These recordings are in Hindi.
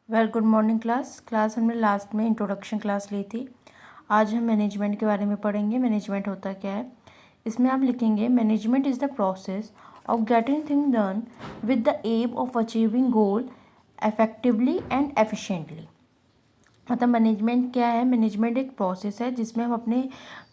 गुड मॉर्निंग क्लास हमने लास्ट में इंट्रोडक्शन क्लास ली थी। आज हम मैनेजमेंट के बारे में पढ़ेंगे। मैनेजमेंट होता क्या है। इसमें आप लिखेंगे management is the process of getting thing done with the aim of achieving goal effectively and efficiently. मतलब मैनेजमेंट क्या है। मैनेजमेंट एक प्रोसेस है जिसमें हम अपने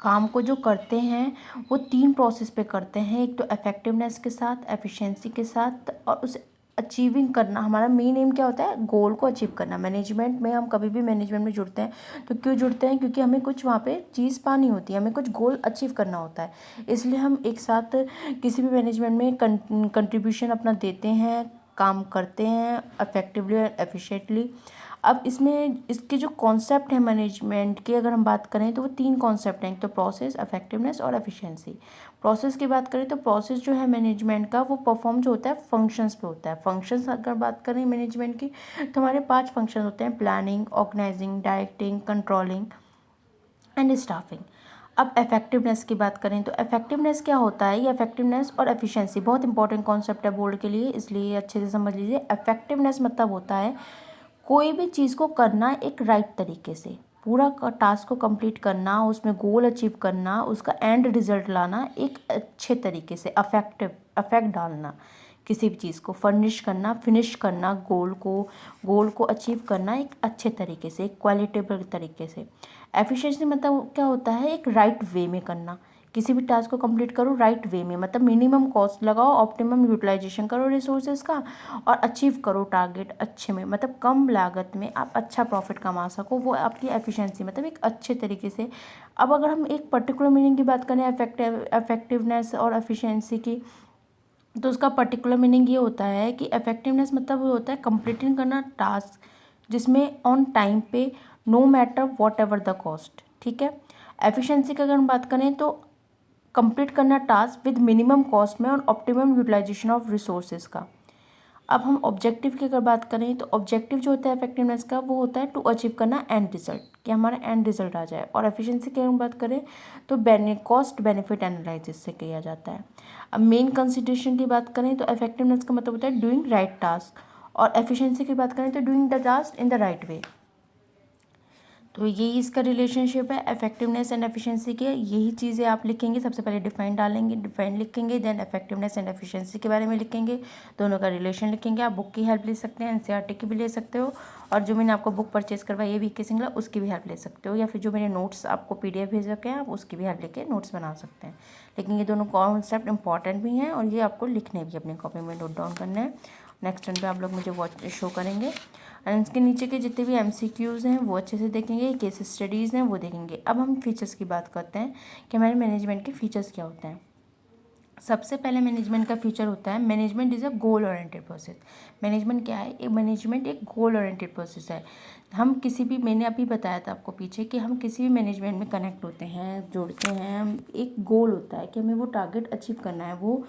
काम को जो करते हैं वो 3 प्रोसेस पे करते हैं। एक तो इफेक्टिवनेस के साथ, एफिशिएंसी के साथ, और उस अचीविंग करना। हमारा मेन एम क्या होता है, गोल को अचीव करना। मैनेजमेंट में हम कभी भी मैनेजमेंट में जुड़ते हैं तो क्यों जुड़ते हैं, क्योंकि हमें कुछ वहाँ पे चीज़ पानी होती है, हमें कुछ गोल अचीव करना होता है। इसलिए हम एक साथ किसी भी मैनेजमेंट में कंट्रीब्यूशन अपना देते हैं, काम करते हैं इफेक्टिवली और एफिशिएंटली। अब इसमें इसके जो कॉन्सेप्ट है मैनेजमेंट की अगर हम बात करें तो वो 3 कॉन्सेप्ट हैं। एक तो प्रोसेस, इफेक्टिवनेस और एफिशिएंसी। प्रोसेस की बात करें तो प्रोसेस जो है मैनेजमेंट का वो परफॉर्म जो होता है फंक्शंस पे होता है। फंक्शंस अगर बात करें मैनेजमेंट की तो हमारे 5 फंक्शन होते हैं: planning, organising, directing, controlling and staffing. अब इफेक्टिवनेस की बात करें तो इफेक्टिवनेस क्या होता है, ये इफेक्टिवनेस और एफिशिएंसी बहुत इंपॉर्टेंट कॉन्सेप्ट है बोर्ड के लिए, इसलिए अच्छे से समझ लीजिए। इफेक्टिवनेस मतलब होता है कोई भी चीज़ को करना एक राइट तरीके से, पूरा टास्क को कंप्लीट करना, उसमें गोल अचीव करना, उसका एंड रिजल्ट लाना एक अच्छे तरीके से, अफेक्ट डालना, किसी भी चीज़ को फिनिश करना, गोल को अचीव करना एक अच्छे तरीके से, एक क्वालिटेबल तरीके से। एफिशिएंसी मतलब क्या होता है, एक राइट वे में करना। किसी भी टास्क को कंप्लीट करो राइट वे में, मतलब मिनिमम कॉस्ट लगाओ, ऑप्टिमम यूटिलाइजेशन करो रिसोर्सेज का, और अचीव करो टारगेट अच्छे में, मतलब कम लागत में आप अच्छा प्रॉफिट कमा सको, वो आपकी एफिशिएंसी, मतलब एक अच्छे तरीके से। अब अगर हम एक पर्टिकुलर मीनिंग की बात करें इफेक्टिवनेस और एफिशिएंसी की, तो उसका पर्टिकुलर मीनिंग ये होता है कि इफेक्टिवनेस मतलब वो होता है कंप्लीटिंग करना टास्क जिसमें ऑन टाइम पे, no matter whatever the cost. ठीक है। एफिशिएंसी की अगर हम बात करें तो कंप्लीट करना टास्क विद मिनिमम कॉस्ट में और ऑप्टिमम यूटिलाइजेशन ऑफ रिसोर्सेज का। अब हम ऑब्जेक्टिव की अगर बात करें तो ऑब्जेक्टिव जो होता है इफेक्टिवनेस का वो होता है टू अचीव करना एंड रिजल्ट, कि हमारा एंड रिजल्ट आ जाए। और एफिशिएंसी की अगर हम बात करें तो कॉस्ट बेनिफिट एनालिसिस से किया जाता है। अब मेन कंसिडरेशन की बात करें तो इफेक्टिवनेस का मतलब होता है डूइंग राइट टास्क, और एफिशिएंसी की बात करें तो doing the task in the right way. तो यही इसका रिलेशनशिप है इफेक्टिवनेस एंड एफिशिएंसी के। यही चीज़ें आप लिखेंगे, सबसे पहले डिफाइन डालेंगे, डिफाइन लिखेंगे, देन इफेक्टिवनेस एंड एफिशिएंसी के बारे में लिखेंगे, दोनों का रिलेशन लिखेंगे। आप बुक की हेल्प ले सकते हैं, एनसीईआरटी की भी ले सकते हो, और जो मैंने आपको बुक परचेज करवाई है वीके सिंगला उसकी भी हेल्प ले सकते हो, या फिर जो मैंने नोट्स आपको पीडीएफ भेज रखे हैं आप उसकी भी हेल्प लेके नोट्स बना सकते हैं। लेकिन ये दोनों कॉन्सेप्ट इंपॉर्टेंट भी हैं और ये आपको लिखने भी अपनी कॉपी में नोट डाउन करना है। नेक्स्ट टर्न पे आप लोग मुझे वॉच शो करेंगे, एंड इसके नीचे के जितने भी एमसीक्यूज़ हैं वो अच्छे से देखेंगे, केस स्टडीज़ हैं वो देखेंगे। अब हम फीचर्स की बात करते हैं कि हमारे मैनेजमेंट के फीचर्स क्या होते हैं। सबसे पहले मैनेजमेंट का फीचर होता है management is a goal oriented process. Management क्या है, मैनेजमेंट एक गोल ओरिएंटेड प्रोसेस है। हम किसी भी, मैंने अभी बताया था आपको पीछे कि हम किसी भी मैनेजमेंट में कनेक्ट होते हैं, जुड़ते हैं, हम एक गोल होता है कि हमें वो टारगेट अचीव करना है, वो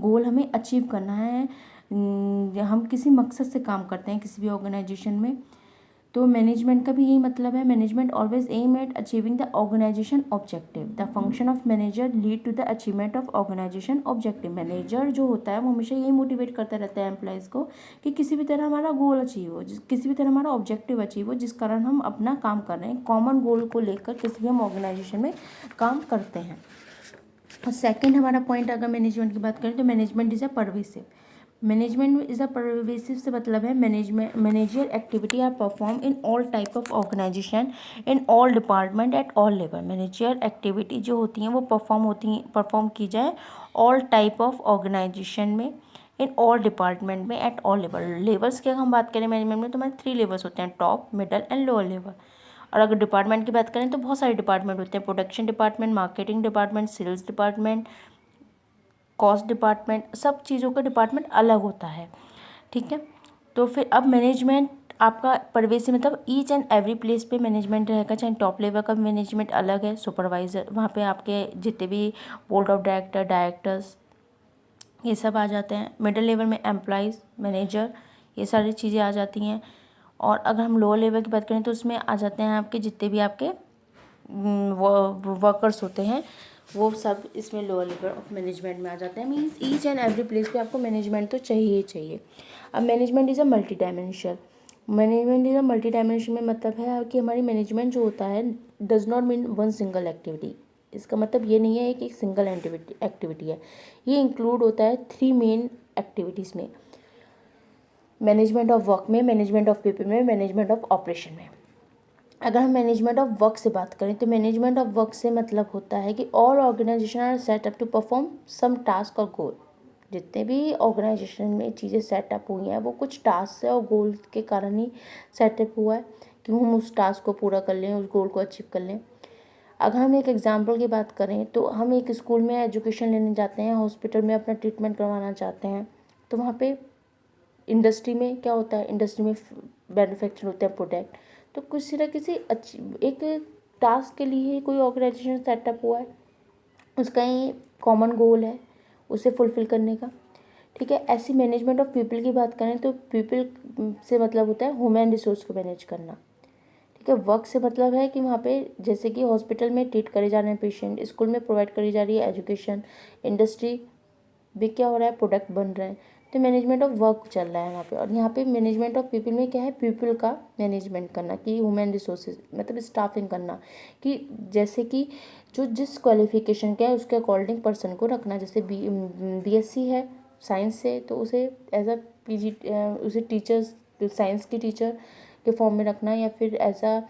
गोल हमें अचीव करना है। हम किसी मकसद से काम करते हैं किसी भी ऑर्गेनाइजेशन में। तो मैनेजमेंट का भी यही मतलब है, management always aim at achieving the organisation objective, the function of manager lead to the achievement of organisation objective. Manager जो होता है वो हमेशा यही मोटिवेट करता रहता है एम्प्लॉयज़ को कि किसी भी तरह हमारा गोल अचीव हो, किसी भी तरह हमारा ऑब्जेक्टिव अचीव हो, जिस कारण हम अपना काम कर रहे हैं, कॉमन गोल को लेकर किसी भी हम ऑर्गेनाइजेशन में काम करते हैं। और सेकेंड हमारा पॉइंट अगर मैनेजमेंट की बात करें तो management is a pervasive. Management is a pervasive से मतलब है manager activity are perform in all type of organisation, in all department at all level. Manager activity जो होती हैं वो परफॉर्म की जाए ऑल टाइप ऑफ ऑर्गेनाइजेशन में, इन ऑल डिपार्टमेंट में, एट ऑल लेवल। लेवल्स की अगर हम बात करें मैनेजमेंट में तो हमारे 3 लेवल्स होते हैं, top, middle and lower level. और अगर डिपार्टमेंट की बात करें तो बहुत सारे डिपार्टमेंट होते हैं, production department, marketing department, sales department, cost department, सब चीज़ों का डिपार्टमेंट अलग होता है। ठीक है। तो फिर अब मैनेजमेंट आपका परवेसिव मतलब ईच एंड एवरी प्लेस पे मैनेजमेंट रहेगा, चाहे टॉप लेवल का मैनेजमेंट अलग है, सुपरवाइज़र वहाँ पे आपके जितने भी बोर्ड ऑफ डायरेक्टर्स ये सब आ जाते हैं। मिडिल लेवल में एम्प्लॉइज़, मैनेजर, ये सारी चीज़ें आ जाती हैं। और अगर हम लोअर लेवल की बात करें तो उसमें आ जाते हैं आपके जितने भी आपके वर्कर्स होते हैं, वो सब इसमें लोअर लेवल ऑफ मैनेजमेंट में आ जाते हैं। Means each and every place पे आपको मैनेजमेंट तो चाहिए ही चाहिए। अब management is a multi dimensional. Management is a multi dimension में मतलब है कि हमारी मैनेजमेंट जो होता है does not mean one single activity. इसका मतलब ये नहीं है कि एक सिंगल एक्टिविटी है, ये इंक्लूड होता है 3 मेन एक्टिविटीज़ में, मैनेजमेंट ऑफ वर्क में, मैनेजमेंट ऑफ पीपल में, मैनेजमेंट ऑफ ऑपरेशन में। अगर हम मैनेजमेंट ऑफ वर्क से बात करें तो मैनेजमेंट ऑफ वर्क से मतलब होता है कि all organisation are set up to perform some task और गोल। जितने भी ऑर्गेनाइजेशन में चीज़ें सेटअप हुई हैं वो कुछ टास्क से और गोल के कारण ही सेटअप हुआ है कि हम उस टास्क को पूरा कर लें, उस गोल को अचीव कर लें। अगर हम एक एग्जांपल की बात करें तो हम एक स्कूल में एजुकेशन लेने जाते हैं, हॉस्पिटल में अपना ट्रीटमेंट करवाना चाहते हैं, तो वहाँ पे इंडस्ट्री में क्या होता है, इंडस्ट्री में मैन्युफैक्चर होते हैं प्रोडक्ट, तो किसी न किसी अच्छी एक टास्क के लिए ही कोई ऑर्गेनाइजेशन सेटअप हुआ है, उसका ही कॉमन गोल है उसे फुलफिल करने का। ठीक है, ऐसी मैनेजमेंट ऑफ पीपल की बात करें तो पीपल से मतलब होता है ह्यूमन रिसोर्स को मैनेज करना। ठीक है, वर्क से मतलब है कि वहाँ पे जैसे कि हॉस्पिटल में ट्रीट करे जा रहे हैं पेशेंट, स्कूल में प्रोवाइड करी जा रही है एजुकेशन, इंडस्ट्री भी क्या हो रहा है, प्रोडक्ट बन रहे हैं, तो मैनेजमेंट ऑफ वर्क चल रहा है वहाँ पे। और यहाँ पे मैनेजमेंट ऑफ पीपल में क्या है, पीपल का मैनेजमेंट करना, कि ह्यूमन रिसोर्सेज मतलब स्टाफिंग करना, कि जैसे कि जो जिस क्वालिफिकेशन का है उसके अकॉर्डिंग पर्सन को रखना। जैसे बीएससी है साइंस से तो उसे एज अ पीजी उसे टीचर्स साइंस की टीचर के फॉर्म में रखना, या फिर ऐसा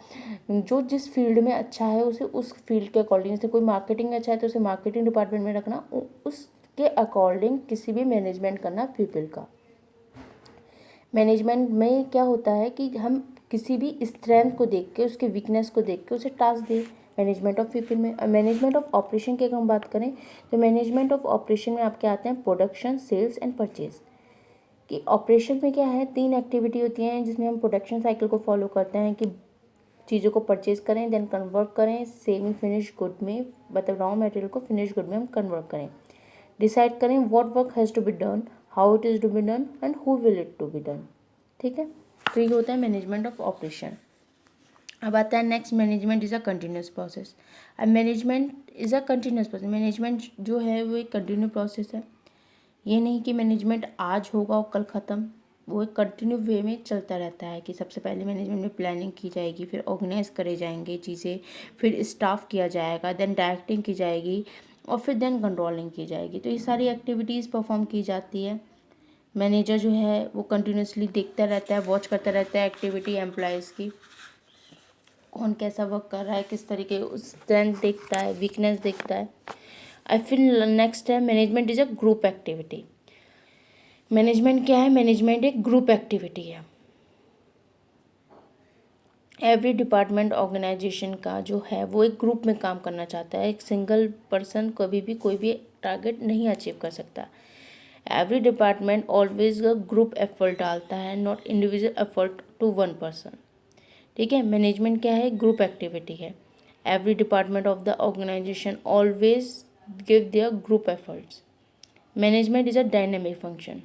जो जिस फील्ड में अच्छा है उसे उस फील्ड के अकॉर्डिंग, जैसे कोई मार्केटिंग में अच्छा है तो उसे मार्केटिंग डिपार्टमेंट में रखना, उसके अकॉर्डिंग किसी भी मैनेजमेंट करना पीपल का। मैनेजमेंट में क्या होता है कि हम किसी भी स्ट्रेंथ को देख के, उसके वीकनेस को देख के उसे टास्क दें, मैनेजमेंट ऑफ पीपल में। और मैनेजमेंट ऑफ ऑपरेशन की अगर हम बात करें तो मैनेजमेंट ऑफ ऑपरेशन में आपके आते हैं प्रोडक्शन, सेल्स एंड परचेज। कि ऑपरेशन में क्या है, 3 एक्टिविटी होती हैं जिसमें हम प्रोडक्शन साइकिल को फॉलो करते हैं कि चीज़ों को परचेज करें, देन कन्वर्ट करें सेमी फिनिश गुड में, मतलब रॉ मटेरियल को फिनिश गुड में हम कन्वर्ट करें, डिसाइड करें what work has to be done, how it is to be done and who will it to be done. ठीक है, तो ये होता है मैनेजमेंट ऑफ ऑपरेशन। अब आता है next, management is a continuous process. अब management is a continuous process, management जो है वो एक कंटिन्यू प्रोसेस है। ये नहीं कि मैनेजमेंट आज होगा और कल ख़त्म, वो एक कंटिन्यू वे में चलता रहता है कि सबसे पहले मैनेजमेंट में प्लानिंग की जाएगी, फिर ऑर्गेनाइज करे जाएंगे चीज़ें, फिर स्टाफ किया जाएगा, देन डायरेक्टिंग की जाएगी और फिर देन कंट्रोलिंग की जाएगी। तो ये सारी एक्टिविटीज़ परफॉर्म की जाती है। मैनेजर जो है वो कंटिन्यूसली देखता रहता है, वॉच करता रहता है एक्टिविटी एम्प्लॉयज़ की, कौन कैसा वर्क कर रहा है, किस तरीके स्ट्रेंथ देखता है, वीकनेस देखता है। आई फिर नेक्स्ट है management is a group activity. Management क्या है, मैनेजमेंट एक ग्रुप एक्टिविटी है। एवरी डिपार्टमेंट ऑर्गेनाइजेशन का जो है वो एक ग्रुप में काम करना चाहता है, एक सिंगल पर्सन कभी भी कोई भी टारगेट नहीं अचीव कर सकता। Every department always a group effort डालता है, not individual effort to one person. ठीक है, मैनेजमेंट क्या है, ग्रुप एक्टिविटी है। Every department of the organisation always give their group efforts. Management is a dynamic function.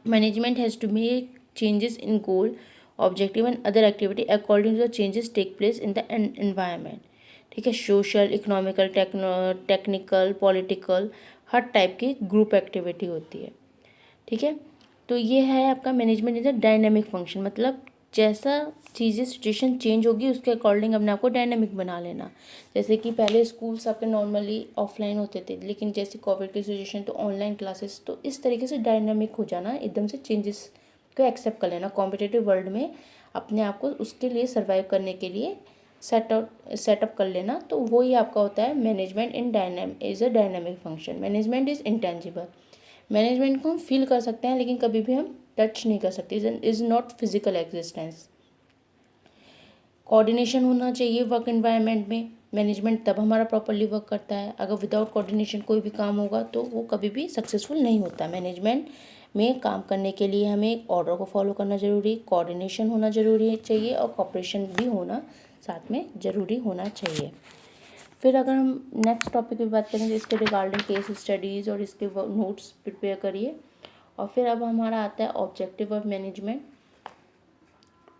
Management has to make changes in goal, objective and other activity according to the changes take place in the environment. ठीक है, सोशल, इकोनॉमिकल, टेक्निकल, पॉलिटिकल, हर टाइप की ग्रुप एक्टिविटी होती है। ठीक है, तो ये है आपका management is a dynamic function, मतलब जैसा चीज़ें सिचुएशन चेंज होगी उसके अकॉर्डिंग अपने आपको डायनेमिक बना लेना। जैसे कि पहले स्कूल्स आपके नॉर्मली ऑफलाइन होते थे, लेकिन जैसे कोविड की सिचुएशन तो ऑनलाइन क्लासेस, तो इस तरीके से डायनेमिक हो जाना, एकदम से चेंजेस को एक्सेप्ट कर लेना। कॉम्पिटिटिव वर्ल्ड में अपने आप को उसके लिए सर्वाइव करने के लिए सेटअप कर लेना, तो वही आपका होता है management is a dynamic function. Management is intangible. Management को हम फील कर सकते हैं लेकिन कभी भी हम टच नहीं कर सकते, is not physical existence. Coordination होना चाहिए वर्क एनवायरनमेंट में, मैनेजमेंट तब हमारा प्रॉपरली वर्क करता है। अगर विदाउट कोऑर्डिनेशन कोई भी काम होगा तो वो कभी भी सक्सेसफुल नहीं होता। मैनेजमेंट में काम करने के लिए हमें एक ऑर्डर को फॉलो करना जरूरी, कोऑर्डिनेशन होना जरूरी चाहिए और कॉपरेशन भी होना साथ में ज़रूरी होना चाहिए। फिर अगर हम नेक्स्ट टॉपिक की बात करें तो इसके रिगार्डिंग केस स्टडीज़ और इसके नोट्स प्रिपेयर करिए। और फिर अब हमारा आता है objective of management.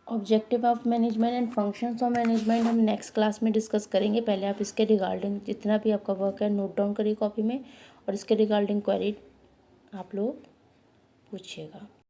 Objective of management and functions of management हम नेक्स्ट क्लास में डिस्कस करेंगे। पहले आप इसके रिगार्डिंग जितना भी आपका वर्क है नोट डाउन करिए कॉपी में, और इसके रिगार्डिंग क्वेरी आप लोग पूछिएगा।